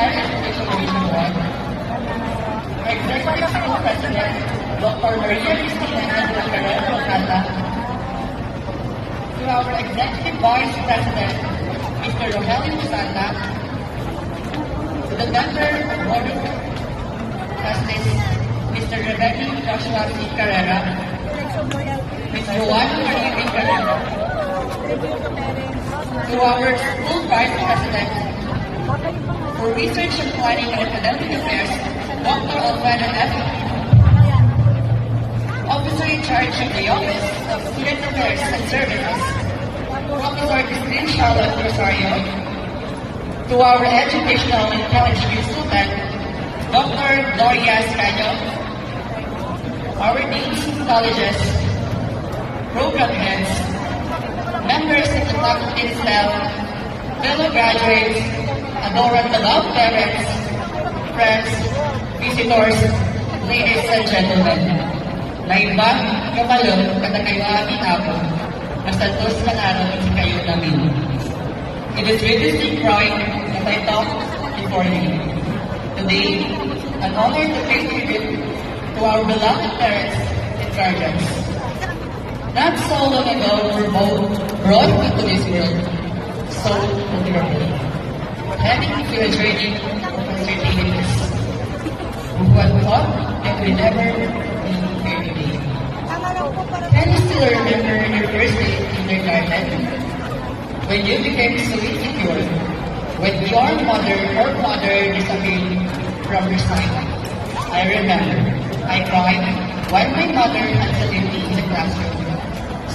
Higher Education Division 1, Executive School President, Dr. Maria Cristina Andres Carrera Rosata, to our Executive Vice President, Mr. Rogelio Santa, to the member Board of Trustees, Mr. Rebecca Joshua C. Carrera, Ms. Joanna Maria B. Carrera, to our School Vice President for Research and Planning and Academic Affairs, Dr. Alfredo F. Officer in charge of the Office of Student Affairs and Services, Professor Christine Charlotte Rosario, to our Educational and College Consultant, Dr. Gloria Escaño, our deans, colleges, program heads, members of the faculty staff, fellow graduates, adorant beloved parents, friends, visitors, ladies and gentlemen. Na iba, kabalo, kada kayo aming apo, masantos ng araw at kayo namin. It is with distinct pride that I talk before you. Today, an honor to pay tribute to our beloved parents and guardians. Not so long ago, we were both brought into this world, so literally, heading into a journey of uncertainties. Who had thought that we never be here today? Can you still remember your first day in kindergarten? When you became so insecure, when your mother or father disappeared from your side? I remember, I cried while my mother had to leave me in the classroom.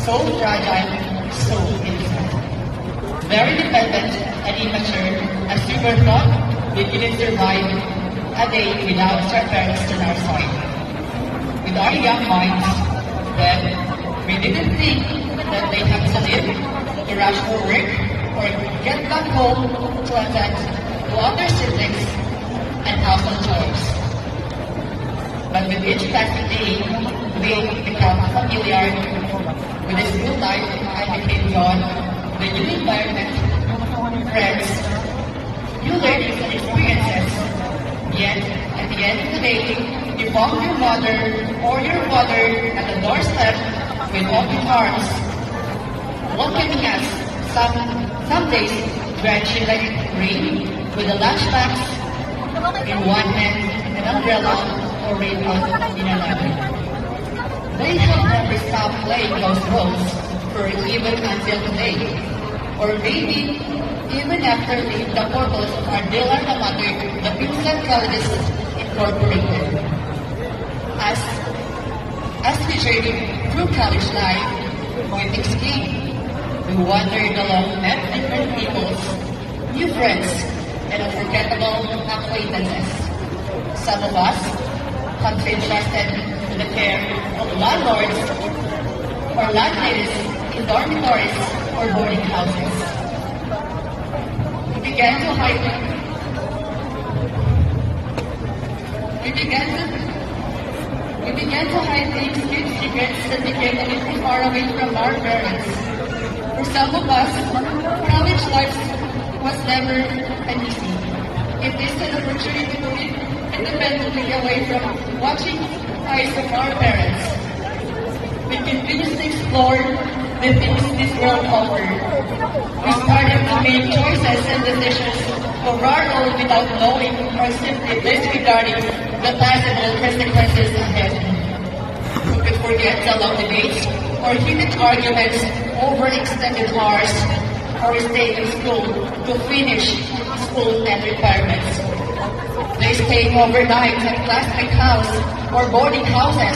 So fragile, so innocent. Very dependent and immature, as we were thought we couldn't survive a day without our parents on our side. With our young minds, then, we didn't think that they have to live, to rush for work, or get back home to attend to other siblings and household chores. But with each passing day, we become familiar with the school life and became drawn to the new environment, friends, new learnings and experiences. Yet, at the end of the day, you found your mother or your father at the doorstep with open arms, welcoming us, some days drenching like rain, with a lunchbox in one hand, an umbrella or raincoat in another. They have never stopped playing those roles for even until today, or maybe even after the portals of our dear alma mater, the Pinsan Colleges Incorporated. As we journey through college life, new things came. We wandered along, met different peoples, new friends, and unforgettable acquaintances. Some of us have been trusted to the care of landlords or landladies in dormitories or boarding houses. We began to hide things, keep secrets that became a little far away from our parents. For some of us, college life was never an easy. It is an opportunity to live independently away from watching eyes of our parents. We continuously explored the things this world offered. We started to make choices and decisions of our own without knowing or simply disregarding the possible consequences ahead. We could forget the long debates or heated arguments over extended hours or stay in school to finish school and requirements. They stay overnight at classmate house or boarding houses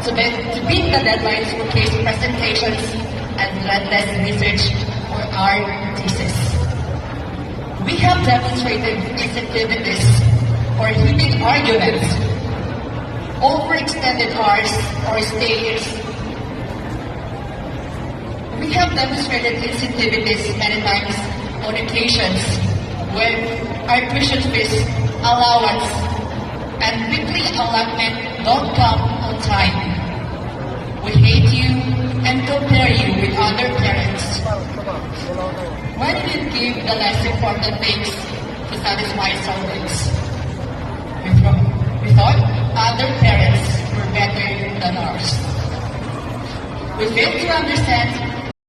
to beat the deadlines for case presentations and relentless research for our thesis. We have demonstrated sensitivities or heated arguments, overextended hours or stays. We have demonstrated sensitivities many times on occasions when our tuition fees, allowance, and weekly allotment don't come on time. We hate you and compare you with other parents. When we give the less important things to satisfy our needs. We thought other parents were better than ours. We failed to understand